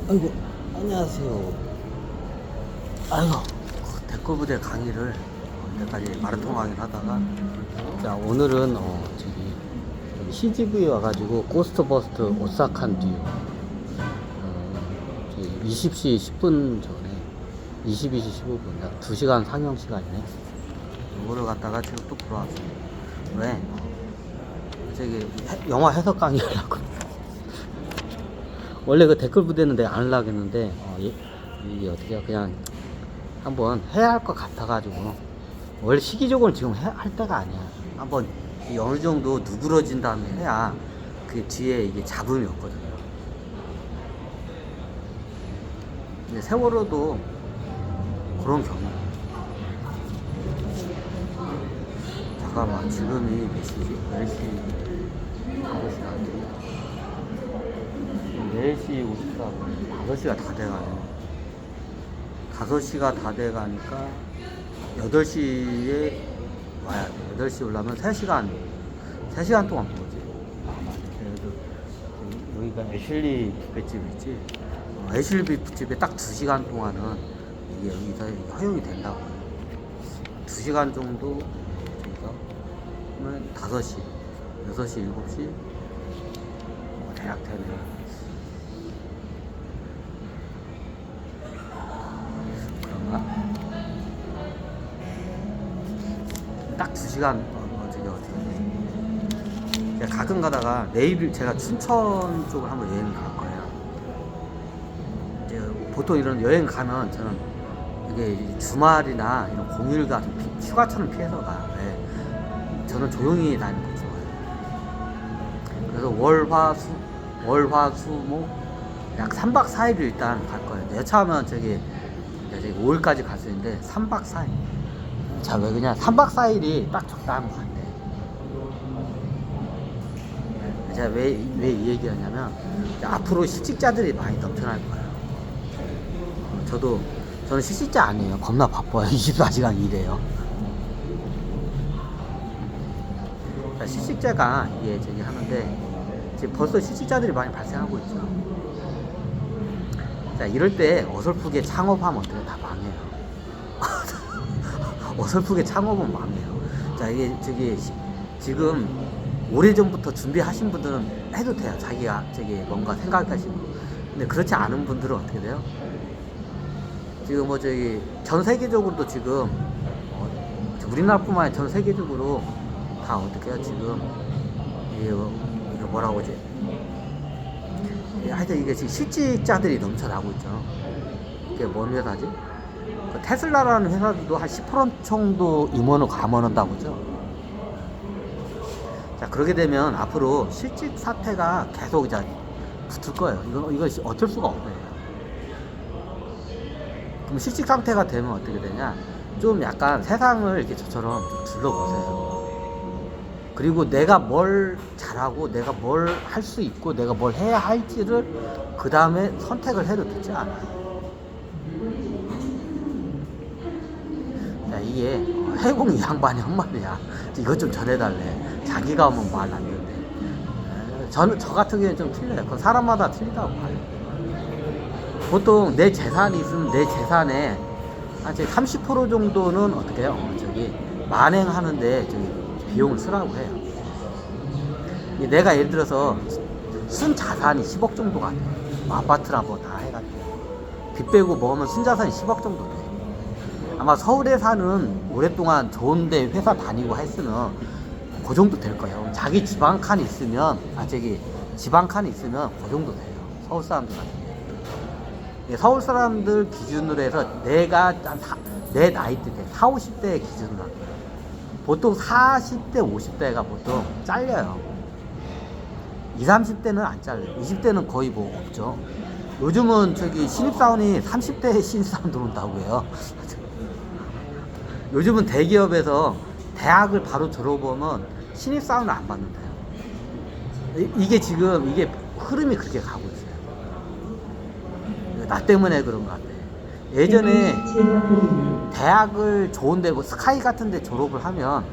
아이고, 안녕하세요. 아이고, 그 댓글부대 강의를 여기까지 마라톤 강의를 하다가, 자, 오늘은 여기 CGV 와가지고 고스트버스트 오사칸 듀 20시 10분 전에 22시 15분 약 2시간 상영 시간이네. 이거를 갖다가 지금 또 보러 왔습니다. 왜? 저기 영화 해석 강의 하려고. 원래 그 댓글 부대는 내가 안 하려고 했는데 이게 어떻게 그냥 한번 해야 할 것 같아가지고. 원래 시기적으로 지금 할 때가 아니야. 한번 어느 정도 누그러진 다음에 해야 그 뒤에 이게 잡음이 없거든요. 근데 세월호도 그런 경우. 잠깐만, 지금이 몇 시지? 4시 54분. 5시가 다 돼가네. 5시가 다 돼가니까 8시에 와야 돼. 8시 올라면 3시간 동안 보지. 그래도 여기가 애슐리 뷔페집 있지. 애슐리 뷔페집에 딱 2시간 동안은 이게 여기서 허용이 된다고. 2시간 정도 저기서 그러면 5시, 6시, 7시 대략 되네. 딱 2시간 어떻게 가끔 가다가 내일 제가 춘천 쪽을 한번 여행 갈 거예요. 이제 보통 이런 여행 가면 저는 이게 주말이나 이런 공휴일과 휴가처럼 피해서 가. 네. 저는 조용히 다니는 거 좋아해요. 그래서 월화수목 약 3박 4일을 일단 갈 거예요. 여차하면 저기 5일까지 갈 수 있는데 3박 4일. 자, 왜 그냥 3박 4일이 딱 적당한 것 같아. 제가 왜 이 얘기하냐면, 앞으로 실직자들이 많이 넘쳐날 거예요. 저는 실직자 아니에요. 겁나 바빠요. 24시간 일해요. 자, 실직자가 이게 저기 하는데, 지금 벌써 실직자들이 많이 발생하고 있죠. 자, 이럴 때 어설프게 창업하면 어떻게 다 망해요. 어설프게 창업은 망해요. 자, 이게 지금 오래전부터 준비하신 분들은 해도 돼요. 자기가 뭔가 생각하시고. 근데 그렇지 않은 분들은 어떻게 돼요? 지금 전 세계적으로도 지금 우리나라뿐만 아니라 전 세계적으로 다 어떻게 해요? 지금 이게 뭐라고 하지? 하여튼 이게 지금 실직자들이 넘쳐나고 있죠. 이게 뭔 회사지? 테슬라라는 회사도 한 10% 정도 임원을 감원한다고 하죠. 자, 그렇게 되면 앞으로 실직 사태가 계속 이제 붙을 거예요. 이거 어쩔 수가 없어요. 그럼 실직 상태가 되면 어떻게 되냐? 좀 약간 세상을 이렇게 저처럼 좀 둘러보세요. 그리고 내가 뭘 잘하고 내가 뭘 할 수 있고 내가 뭘 해야 할지를 그 다음에 선택을 해도 되지 않아요. 야, 이게 해공 이 양반이 한 말이야. 이것 좀 전해달래. 자기가 하면 말 안 된대. 저 같은 경우는 좀 틀려요. 그건 사람마다 틀리다고 봐요. 보통 내 재산이 있으면 내 재산에 한 30% 정도는 어떻게 해요? 만행하는데 비용을 쓰라고 해요. 내가 예를 들어서 순 자산이 10억 정도가 돼요. 아파트랑 뭐 다 해가지고. 빚 빼고 먹으면 순 자산이 10억 정도 돼요. 아마 서울에 사는 오랫동안 좋은데 회사 다니고 했으면 그 정도 될 거예요. 자기 지방칸이 있으면 지방칸이 있으면 그 정도 돼요. 서울 사람들 같은 경우. 서울 사람들 기준으로 해서 내가 내 나이대 4, 50대 기준으로 한 거예요. 보통 40대, 50대가 보통 잘려요. 20, 30대는 안 잘려요. 20대는 거의 뭐 없죠. 요즘은 신입사원이 30대 신입사원 들어온다고 해요. 요즘은 대기업에서 대학을 바로 졸업하면 신입사원을 안 받는다요. 이게 흐름이 그렇게 가고 있어요. 나 때문에 그런 것 같아. 예전에 대학을 좋은데 뭐 스카이 같은데 졸업을 하면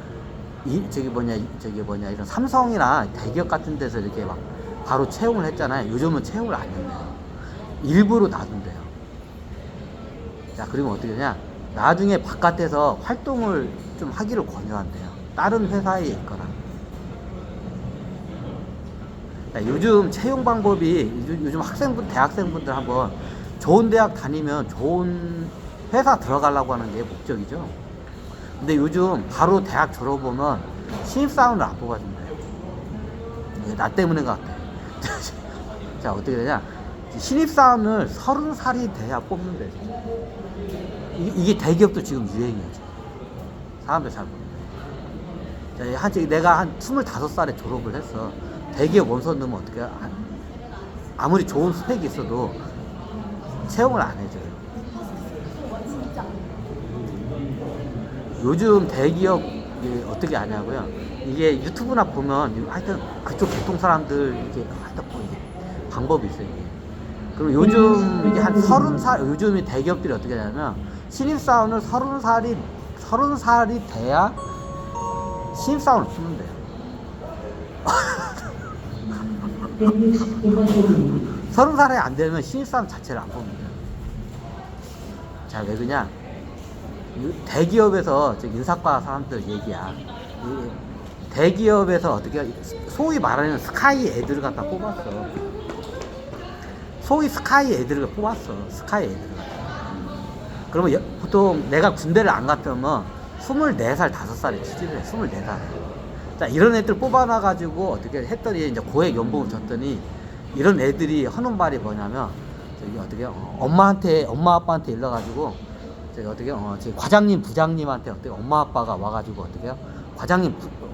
이런 삼성이나 대기업 같은 데서 이렇게 막 바로 채용을 했잖아요. 요즘은 채용을 안 해요. 일부러 놔둔대요. 자, 그러면 어떻게 되냐? 나중에 바깥에서 활동을 좀 하기를 권유한대요. 다른 회사에 있거나. 자, 요즘 채용 방법이 요즘 대학생분들 한번 좋은 대학 다니면 좋은 회사 들어가려고 하는 게 목적이죠. 근데 요즘 바로 대학 졸업하면 신입사원을 안 뽑아준대요. 나 때문인 것 같아. 자, 어떻게 되냐? 신입사원을 30살이 돼야 뽑는데. 이게 대기업도 지금 유행이에요. 사람들 잘 모르는데. 내가 한 25살에 졸업을 했어. 대기업 원서 넣으면 어떻게, 아무리 좋은 스펙이 있어도 채용을 안 해줘요. 요즘 대기업 어떻게 하냐고요? 이게 유튜브나 보면 하여튼 그쪽 계통 사람들 이게 하여튼 뭐 이게 방법이 있어요. 이게. 그리고 요즘 이게 한 30살, 요즘 대기업들이 어떻게 하냐면 신입사원을 30살이 돼야 신입사원을 뽑는데요. 30살이 안 되면 신입사원 자체를 안 뽑는데요. 자, 왜 그러냐? 대기업에서 인사과 사람들 얘기야. 대기업에서 어떻게 소위 말하는 스카이 애들을 갖다 뽑았어. 소위 스카이 애들을 뽑았어. 스카이 애들을 갖다. 그러면 보통 내가 군대를 안 갔다면 24살, 5살에 취직을 해. 24살. 자, 이런 애들 뽑아놔가지고 어떻게 했더니 이제 고액 연봉을 줬더니 이런 애들이 하는 말이 뭐냐면 저기 어떻게 엄마 아빠한테 일러가지고 저기 어떻게 저기 과장님 부장님한테 어떻게 엄마 아빠가 와가지고 어떻게요?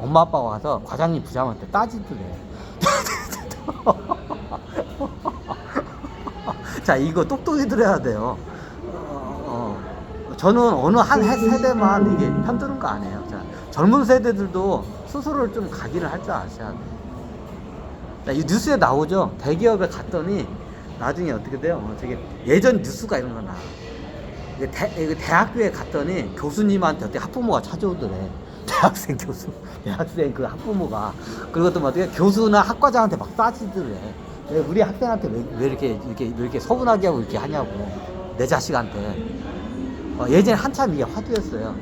엄마 아빠가 와서 과장님 부장한테 따지더래. 자, 이거 똑똑히 들어야 돼요. 저는 어느 한 세대만 이게 편드는 거 아니에요. 자, 젊은 세대들도 스스로를 좀 각인을 할 줄 아셔야 돼요. 자, 이 뉴스에 나오죠. 대기업에 갔더니 나중에 어떻게 돼요? 저기 예전 뉴스가 이런 거 나와. 대학교에 갔더니 교수님한테 어떻게 학부모가 찾아오더래. 대학생 그 학부모가. 그리고 또 어떻게 교수나 학과장한테 막 따지더래. 우리 학생한테 왜 이렇게 서운하게 하고 이렇게 하냐고. 내 자식한테. 예전에 한참 이게 화두였어요.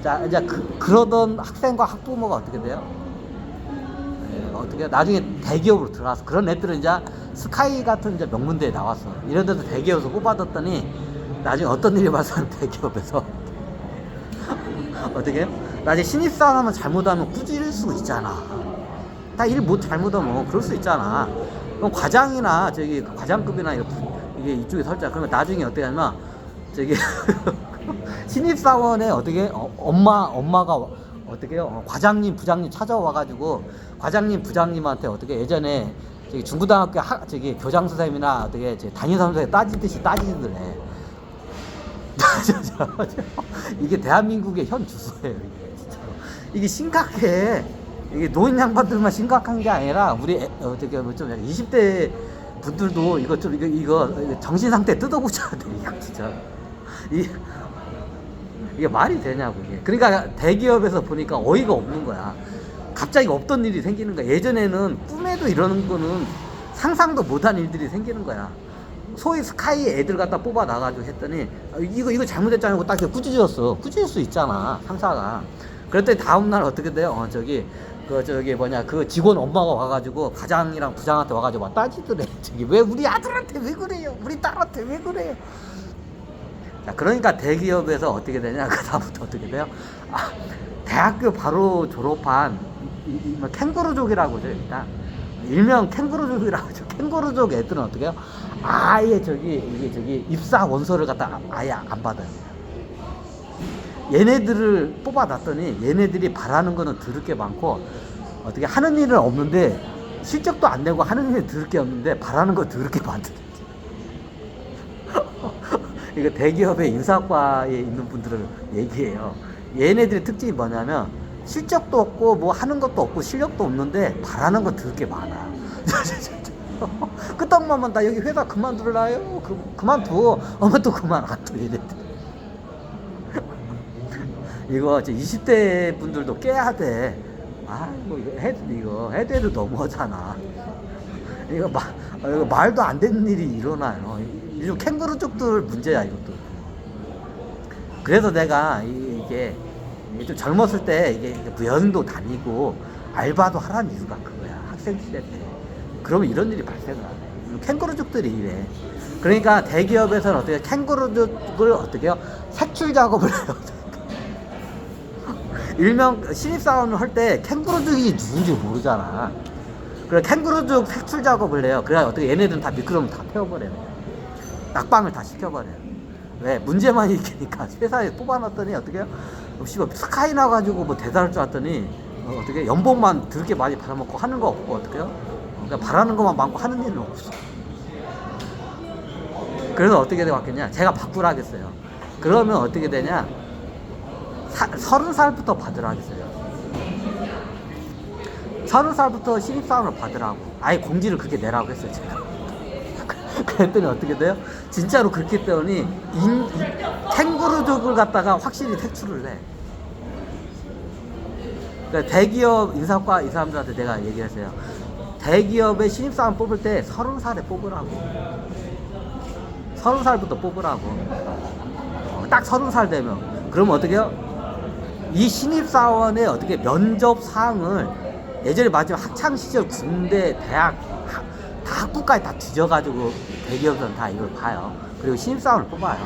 자, 이제 그러던 학생과 학부모가 어떻게 돼요? 어떻게 나중에 대기업으로 들어가서 그런 애들은 이제 스카이 같은 이제 명문대에 나왔어. 이런 데도 대기업에서 뽑아뒀더니 나중에 어떤 일이 발생하면 대기업에서 어떻게 해요? 나중에 신입사원 하면 잘못하면 꾸짖을 수 있잖아. 다 일 못 잘못하면 그럴 수 있잖아. 그럼 과장이나 저기 과장급이나 이게 이쪽에 설자. 그러면 나중에 어떻게 하냐면 저기 신입사원에 어떻게 엄마가 어떻게 해요? 과장님 부장님 찾아와가지고 과장님 부장님한테 어떻게 예전에 저기 중고등학교 저기 교장 선생님이나 어떻게 담임 선생님 따지듯이 따지더래. 이게 대한민국의 현 주소예요. 이게 진짜로. 이게 심각해. 이게 노인 양반들만 심각한 게 아니라 우리 어떻게 좀 20대 분들도 이거 정신 상태 뜯어고쳐야 돼. 이거 진짜. 이게 말이 되냐고 이게. 그러니까 대기업에서 보니까 어이가 없는 거야. 갑자기 없던 일이 생기는 거야. 예전에는 꿈에도 이러는 거는 상상도 못한 일들이 생기는 거야. 소위 스카이 애들 갖다 뽑아 나가지고 했더니 이거 잘못했잖아 하고 딱 꾸짖었어. 꾸짖을 수 있잖아 상사가. 그랬더니 다음날 어떻게 돼요? 그 직원 엄마가 와가지고 과장이랑 부장한테 와가지고 막 따지더래. 왜 우리 아들한테 왜 그래요? 우리 딸한테 왜 그래요? 자, 그러니까 대기업에서 어떻게 되냐? 그다음부터 어떻게 돼요? 대학교 바로 졸업한 캥거루족이라고 하죠. 일단 일명 캥거루족이라고 하죠. 캥거루족 애들은 어떻게 해요? 아예 저기 입사 원서를 갖다 아예 안 받아요. 얘네들을 뽑아놨더니 얘네들이 바라는 거는 들을 게 많고 어떻게 하는 일은 없는데 실적도 안 내고 하는 일은 들을 게 없는데 바라는 거 들을 게 많더래. 이거 대기업의 인사과에 있는 분들을 얘기해요. 얘네들의 특징이 뭐냐면 실적도 없고 뭐 하는 것도 없고 실력도 없는데 바라는 거 들을 게 많아. 끄떡만만 나 여기 회사 그만둘라요? 그만둬. 어머 또 그만 안 둬. 얘네들. 이거 20대 분들도 깨야 돼. 이거 해도 너무하잖아. 이거 말도 안 되는 일이 일어나요. 요즘 캥거루족들 문제야 이것도. 그래서 내가 이게 좀 젊었을 때 이게 여행도 다니고 알바도 하라는 이유가 그거야. 학생 시대 때. 그러면 이런 일이 발생을 안 해. 캥거루족들이 이래. 그러니까 대기업에서는 어떻게 캥거루족을 어떻게 해요? 색출 작업을 해요. 일명 신입사원을 할 때 캥거루족이 누군지 모르잖아. 그래 캥거루족 색출 작업을 해요. 그래 어떻게 얘네들은 다 미끄러우면 다 태워버려요. 낙방을 다 시켜버려요. 왜? 문제만 일으키니까 회사에 뽑아놨더니 어떻게 해요? 씨발 스카이 나가지고 뭐 대단할 줄 알았더니 어떻게 연봉만 더럽게 많이 받아먹고 하는 거 없고 어떻게 해요? 그러니까 바라는 것만 많고 하는 일은 없어. 그래서 어떻게 되겠냐? 제가 바꾸라 하겠어요. 그러면 어떻게 되냐? 30살부터 받으라 하겠어요. 30살부터 신입사원을 받으라고. 아예 공지를 그렇게 내라고 했어요, 제가. 그랬더니 어떻게 돼요? 진짜로 그렇게 했더니 캥거루족을 갖다가 확실히 색출을 해. 그러니까 대기업 인사과 이 사람들한테 내가 얘기했어요. 대기업의 신입사원 뽑을 때 30살에 뽑으라고. 30살부터 뽑으라고. 딱 30살 되면. 그러면 어떻게 해요? 이 신입사원의 어떻게 면접 사항을 예전에 마지막 학창시절 군대 대학 다 학부까지 다 뒤져가지고 대기업에서는 다 이걸 봐요. 그리고 신입사원을 뽑아요.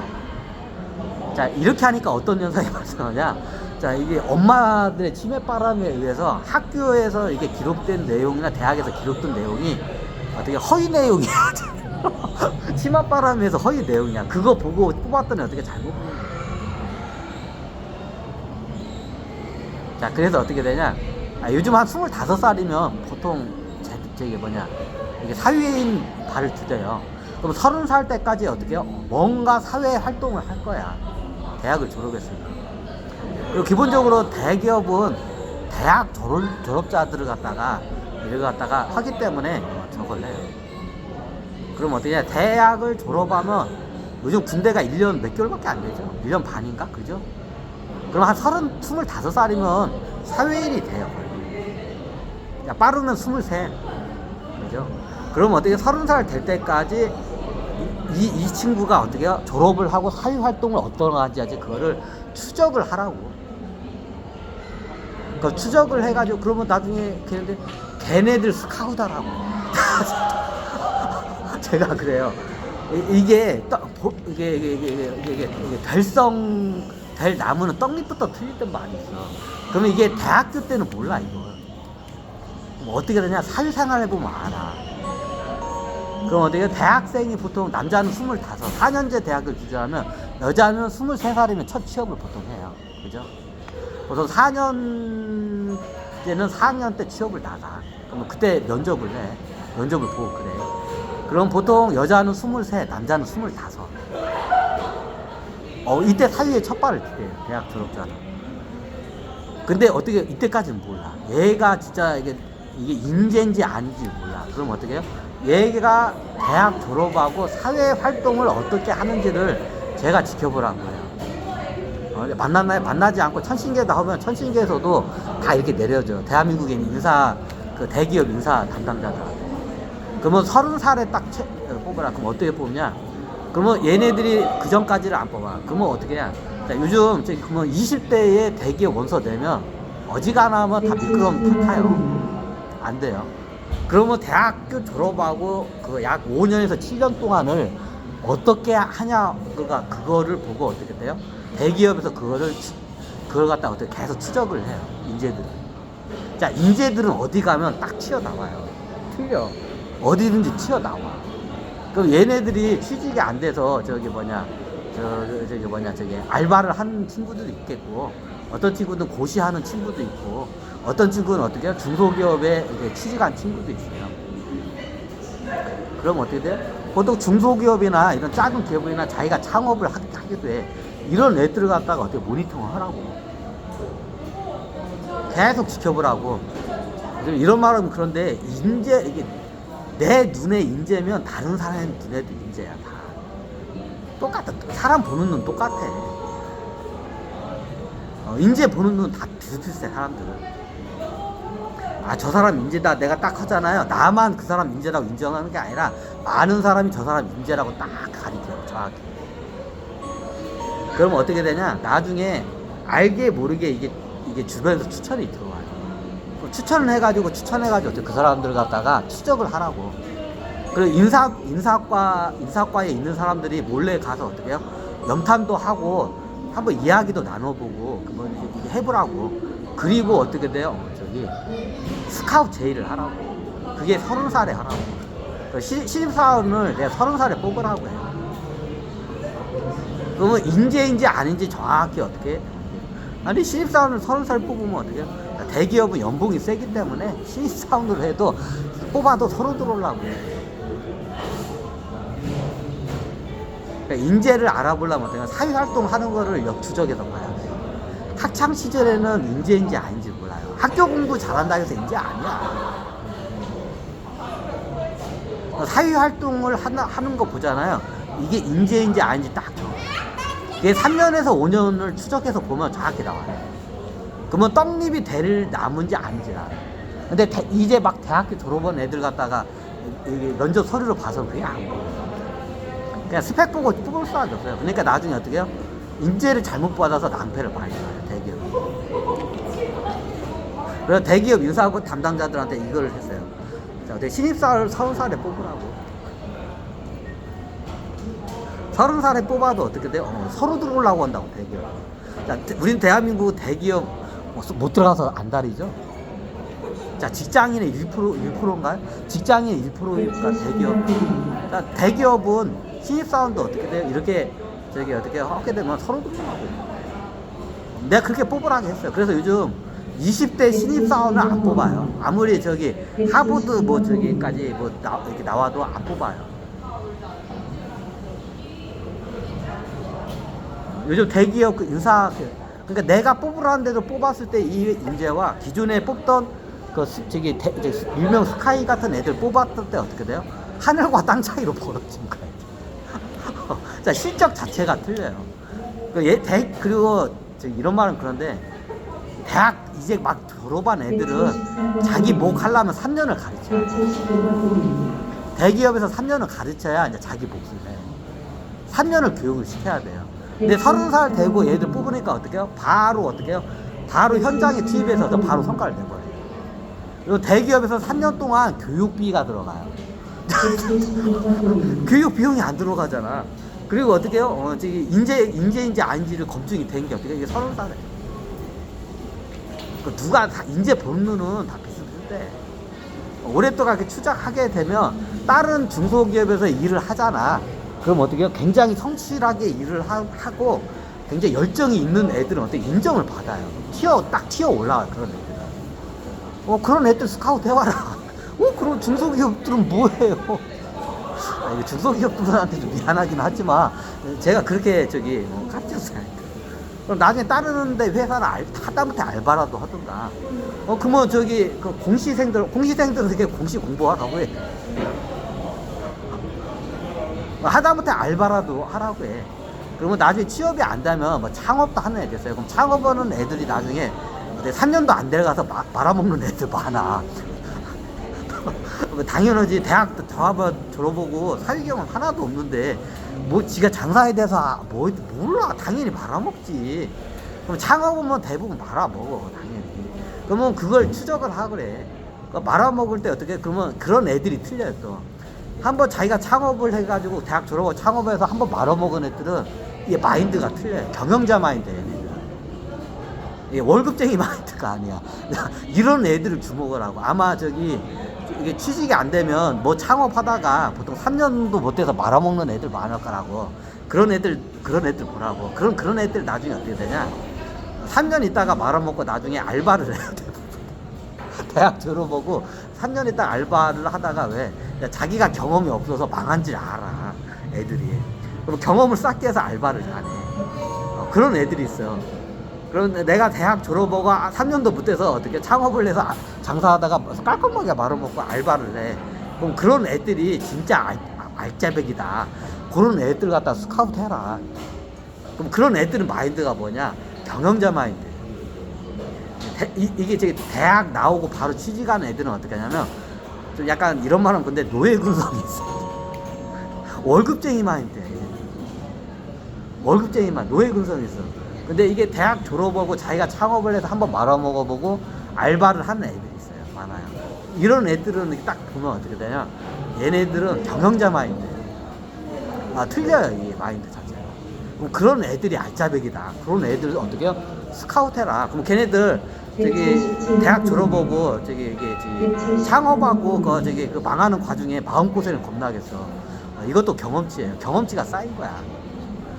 자 이렇게 하니까 어떤 현상이 발생하냐. 자 이게 엄마들의 치매바람에 의해서 학교에서 이게 기록된 내용이나 대학에서 기록된 내용이 어떻게 허위 내용이야. 치맛바람에서 허위 내용이야. 그거 보고 뽑았더니 어떻게 잘못 뽑는 거야. 자 그래서 어떻게 되냐. 요즘 한 25살이면 보통 저기 뭐냐 이게 사회인 발을 주대요. 그럼 30살 때까지 어떻게 해요? 뭔가 사회 활동을 할 거야. 대학을 졸업했으니까. 그리고 기본적으로 대기업은 대학 졸업자들을 갖다가 이걸 갖다가 하기 때문에 저걸 해요. 그럼 어떻게 해? 대학을 졸업하면 요즘 군대가 1년 몇 개월밖에 안 되죠. 1년 반인가? 그죠? 그럼 한 25살이면 사회인이 돼요. 야, 빠르면 23. 그죠? 그럼 어떻게 30살 될 때까지 이 친구가 어떻게 해요? 졸업을 하고 사회활동을 어떤 가지 하지 그거를 추적을 하라고. 그 추적을 해가지고 그러면 나중에 걔네들 스카우트하라고. 제가 그래요. 이게 될 나무는 떡잎부터 틀리던 말이 있어. 그러면 이게 대학교 때는 몰라 이거. 뭐 어떻게 되냐? 사회생활 해보면 알아. 그럼 어떻게 대학생이 보통 남자는 25, 4년제 대학을 기준하면 여자는 23살이면 첫 취업을 보통 해요. 그죠? 보통 4년제는 4학년 때 취업을 나가. 그러면 그때 면접을 해. 면접을 보고 그래. 그럼 보통 여자는 23, 남자는 25. 이때 사회에 첫 발을 디뎌요. 대학 졸업자는. 근데 어떻게 이때까지는 몰라. 얘가 진짜 이게 인재인지 아닌지 몰라. 그럼 어떻게 해요? 얘가 대학 졸업하고 사회 활동을 어떻게 하는지를 제가 지켜보라고 해요. 만났나요? 만나지 않고 천신계 나오면 천신계에서도 다 이렇게 내려줘요. 대한민국에 있는 대기업 인사 담당자들한테. 그러면 30살에 딱 뽑으라. 그럼 어떻게 뽑냐? 그러면 얘네들이 그 전까지를 안 뽑아. 그러면 어떻게 해? 자, 요즘 그러면 20대에 대기업 원서 내면 어지간하면 다 미끄럼 타요. 안 돼요. 그러면 대학교 졸업하고 그 약 5년에서 7년 동안을 어떻게 하냐, 그거를 보고 어떻게 돼요? 대기업에서 그걸 갖다 어떻게 계속 추적을 해요. 인재들은. 자, 인재들은 어디 가면 딱 튀어나와요. 틀려. 어디든지 튀어나와. 그럼 얘네들이 취직이 안 돼서 알바를 하는 친구들도 있겠고, 어떤 친구는 고시하는 친구도 있고, 어떤 친구는 어떻게 해요? 중소기업에 취직한 친구도 있어요. 그럼 어떻게 돼요? 보통 중소기업이나 이런 작은 기업이나 자기가 창업을 하기도 해. 이런 애들을 갖다가 어떻게 모니터링 하라고. 계속 지켜보라고. 이런 말은 그런데 이게 내 눈에 인재면 다른 사람의 눈에도 인재야. 다 똑같아. 사람 보는 눈 똑같아. 인재 보는 눈 다 비슷비슷해. 사람들은. 저 사람 인재다 내가 딱 하잖아요. 나만 그 사람 인재라고 인정하는 게 아니라 많은 사람이 저 사람 인재라고 딱 가리켜. 정확히. 그러면 어떻게 되냐? 나중에 알게 모르게 이게 주변에서 추천이 들어와요. 추천을 해가지고 그 사람들 갖다가 추적을 하라고. 그리고 인사과에 있는 사람들이 몰래 가서 어떻게 해요? 염탐도 하고 한번 이야기도 나눠보고 그건 이제 해보라고. 그리고 어떻게 돼요? 스카우트 제의를 하라고. 그게 30살에 하라고. 신입사원을 내가 30살에 뽑으라고 해요. 그러면 인재인지 아닌지 정확히 어떻게 해? 아니 신입사원을 30살 뽑으면 어떻게 해요? 대기업은 연봉이 세기 때문에 신입사원으로 해도 뽑아도 서로 들어오려고 해요. 그러니까 인재를 알아보려면 내가 사회활동 하는 거를 역추적해서 봐야 돼요. 학창 시절에는 인재인지 아닌지 몰라요. 학교 공부 잘한다 해서 인재 아니야. 사회활동을 하는 거 보잖아요. 이게 인재인지 아닌지 딱 정해. 이게 3년에서 5년을 추적해서 보면 정확히 나와요. 그러면 떡잎이 될 나무인지 아닌지 알아요. 근데 이제 막 대학교 졸업한 애들 갖다가 면접 서류를 봐서 그게 안 보여요. 그냥 스펙 보고 뽑을 수밖에 없어요. 그러니까 나중에 어떻게 해요? 인재를 잘못 받아서 낭패를 많이 봐요, 대기업. 그래서 대기업 인사하고 담당자들한테 이걸 했어요. 자, 신입사원을 30살에 뽑으라고. 30살에 뽑아도 어떻게 돼요? 서로 들어오려고 한다고, 대기업. 자, 우린 대한민국 대기업 못 들어가서 안달이죠? 자, 직장인의 1%인가요? 직장인 1%니까 대기업. 자, 대기업은 신입사원도 어떻게 돼요? 이렇게 어떻게 하게 되면 서로 들어가고. 내가 그렇게 뽑으라고 했어요. 그래서 요즘 20대 신입사원을 안 뽑아요. 아무리 하버드 저기까지 이렇게 나와도 안 뽑아요. 요즘 대기업 그러니까 내가 뽑으라는데도 뽑았을 때 이 인재와 기존에 뽑던 유명 스카이 같은 애들 뽑았을 때 어떻게 돼요? 하늘과 땅 차이로 벌어진 거예요. 자, 실적 자체가 틀려요. 그리고 이런 말은 그런데 대학 이제 막 졸업한 애들은 자기 목 하려면 3년을 가르쳐야 돼요. 대기업에서 3년을 가르쳐야 이제 자기 몫을 해요. 3년을 교육을 시켜야 돼요. 근데 30살 되고 얘들 뽑으니까 어떻게 해요? 바로 현장에 투입해서 바로 성과를 내버려요. 그리고 대기업에서 3년 동안 교육비가 들어가요. 교육 비용이 안 들어가잖아. 그리고 어떻게 해요? 인재인지 아닌지를 검증이 된 게 어떻게 해요? 이게 30살에. 누가 다 인재 보는 눈은 다 비슷한데 오랫동안 이렇게 추적하게 되면 다른 중소기업에서 일을 하잖아. 그럼 어떻게 해요? 굉장히 성실하게 일을 하고 굉장히 열정이 있는 애들은 어떻게 인정을 받아요. 딱 튀어 올라와요. 그런 애들은. 그런 애들 스카우트 해와라. 그럼 중소기업들은 뭐해요? 중소기업들한테 좀 미안하긴 하지만 제가 그렇게 깜짝이야. 그럼 나중에 따르는데 회사는 하다못해 알바라도 하든가. 그러면 공시생들은 되게 공시 공부하라고 해. 하다못해 알바라도 하라고 해. 그러면 나중에 취업이 안 되면 창업도 하는 애들 있어요. 그럼 창업하는 애들이 나중에 3년도 안 돼가서 말아먹는 애들 많아. 당연하지. 대학 졸업하고 사회 경험 하나도 없는데 지가 장사에 대해서 몰라. 당연히 말아먹지. 그럼 창업은 대부분 말아먹어, 당연히. 그러면 그걸 추적을 하고 그래. 말아먹을 때 어떻게, 그러면 그런 애들이 틀려요, 또. 한번 자기가 창업을 해가지고 대학 졸업하고 창업해서 한번 말아먹은 애들은 이게 마인드가 틀려요. 경영자 마인드예요, 얘네들은. 이게 월급쟁이 마인드가 아니야. 이런 애들을 주목을 하고. 아마 이게 취직이 안 되면 창업하다가 보통 3년도 못 돼서 말아먹는 애들 많을 거라고. 그런 애들 보라고. 그런 애들 나중에 어떻게 되냐? 3년 있다가 말아먹고 나중에 알바를 해야 돼. 대학 졸업하고 3년 있다 알바를 하다가 왜? 자기가 경험이 없어서 망한 줄 알아, 애들이. 그럼 경험을 쌓기 위해서 알바를 안 해. 그런 애들이 있어요. 그런데 내가 대학 졸업하고 3년도 못 돼서 어떻게 창업을 해서 장사하다가 깔끔하게 말아먹고 알바를 해. 그럼 그런 애들이 진짜 알짜배기다. 그런 애들 갖다 스카우트 해라. 그럼 그런 애들은 마인드가 뭐냐? 경영자 마인드. 이게 대학 나오고 바로 취직하는 애들은 어떻게 하냐면 좀 약간 이런 말은 근데 노예 근성이 있어. 월급쟁이 마인드. 월급쟁이만 노예 근성이 있어. 근데 이게 대학 졸업하고 자기가 창업을 해서 한번 말아먹어보고 알바를 하는 애들이 있어요. 많아요. 이런 애들은 딱 보면 어떻게 되냐, 얘네들은 경영자 마인드예요. 틀려요, 이 마인드 자체가. 그럼 그런 애들이 알짜배기다. 그런 애들 어떻게 해요? 스카우트해라. 그럼 걔네들 저기 대학 졸업하고 저기 창업하고 그 망하는 과정에 마음고생을 겁나겠어. 이것도 경험치예요. 경험치가 쌓인 거야.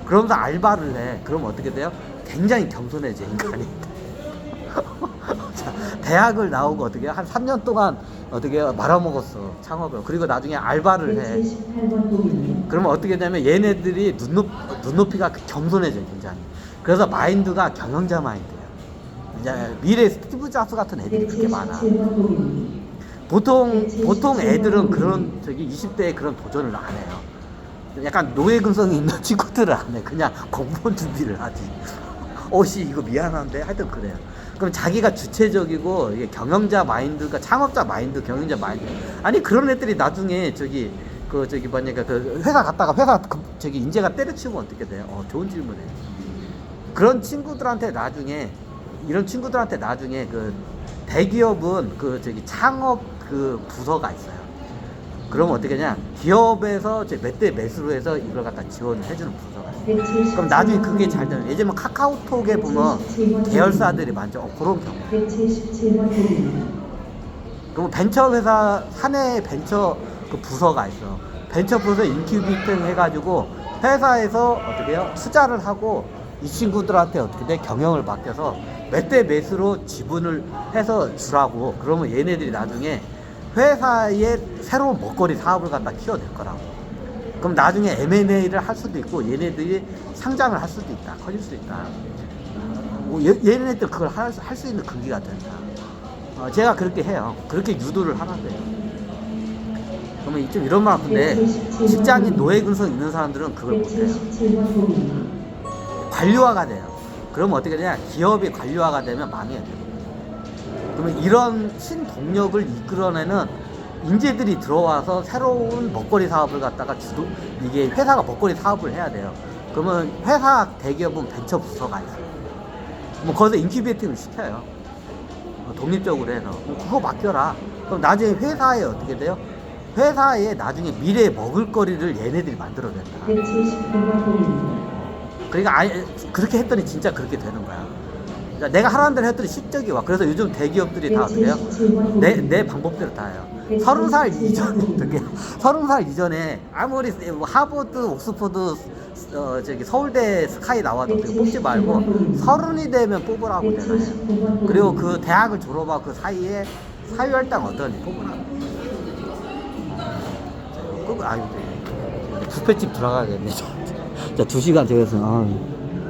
그러면서 알바를 해. 그럼 어떻게 돼요? 굉장히 겸손해져, 인간이. 자, 대학을 나오고 어떻게 한 3년 동안 어떻게 말아먹었어, 창업을. 그리고 나중에 알바를 해. 그러면 어떻게 되냐면 얘네들이 눈높이가 겸손해져, 굉장히. 그래서 마인드가 경영자 마인드예요. 이제 미래 스티브 잡스 같은 애들이 그렇게 많아. 보통 애들은 그런 20대에 그런 도전을 안 해요. 약간 노예 근성이 있는 친구들은 안 해. 그냥 공무원 준비를 하지. 씨, 이거 미안한데. 하여튼 그래요. 그럼 자기가 주체적이고, 이게 경영자 마인드가, 창업자 마인드, 경영자 마인드. 아니, 그런 애들이 나중에 회사 갔다가 인재가 때려치우면 어떻게 돼요? 좋은 질문이에요. 그런 친구들한테 나중에, 이런 친구들한테 나중에 대기업은 창업 부서가 있어요. 그러면 어떻게 하냐, 기업에서 몇 대 몇으로 해서 이걸 갖다 지원을 해주는 부서가 있어요. 그럼 나중에 그게 잘 되는, 예전에 카카오톡에 보면 계열사들이 많죠. 그런 경우. 그럼 벤처 회사, 사내 벤처 부서가 있어. 벤처 부서 인큐베이팅 해가지고 회사에서 어떻게 해요? 투자를 하고 이 친구들한테 어떻게 돼? 경영을 맡겨서 몇 대 몇으로 지분을 해서 주라고. 그러면 얘네들이 나중에 회사에 새로운 먹거리 사업을 갖다 키워낼 거라고. 그럼 나중에 M&A를 할 수도 있고 얘네들이 상장을 할 수도 있다. 커질 수도 있다. 얘네들 그걸 할 수 있는 근기가 된다. 제가 그렇게 해요. 그렇게 유도를 하는데요. 그러면 좀 이런 말 같은데, 직장인 노예 근성 있는 사람들은 그걸 못해요. 관료화가 돼요. 그러면 어떻게 되냐, 기업이 관료화가 되면 망해야 돼요. 그러면 이런 신동력을 이끌어내는 인재들이 들어와서 새로운 먹거리 사업을 갖다가 이게 회사가 먹거리 사업을 해야 돼요. 그러면 회사 대기업은 벤처 부서가 있어요. 뭐 거기서 인큐베이팅을 시켜요. 독립적으로 해서. 그거 맡겨라. 그럼 나중에 회사에 어떻게 돼요? 회사에 나중에 미래에 먹을거리를 얘네들이 만들어낸다. 그러니까 그렇게 했더니 진짜 그렇게 되는 거야. 그러니까 내가 하라는 대로 했더니 실적이 와. 그래서 요즘 대기업들이 다 어떻게 해요? 내 방법대로 다 해요. 30살 이전에 어떻게 30살 이전에 아무리 하버드, 옥스퍼드, 서울대 스카이 나와도 뽑지 말고 30이 되면 뽑으라고 되나요? 그리고 그 대학을 졸업하고 그 사이에 사회활동 어떤지 뽑으라고. 뷔페집 들어가야겠네. 자, 2시간 되겠어.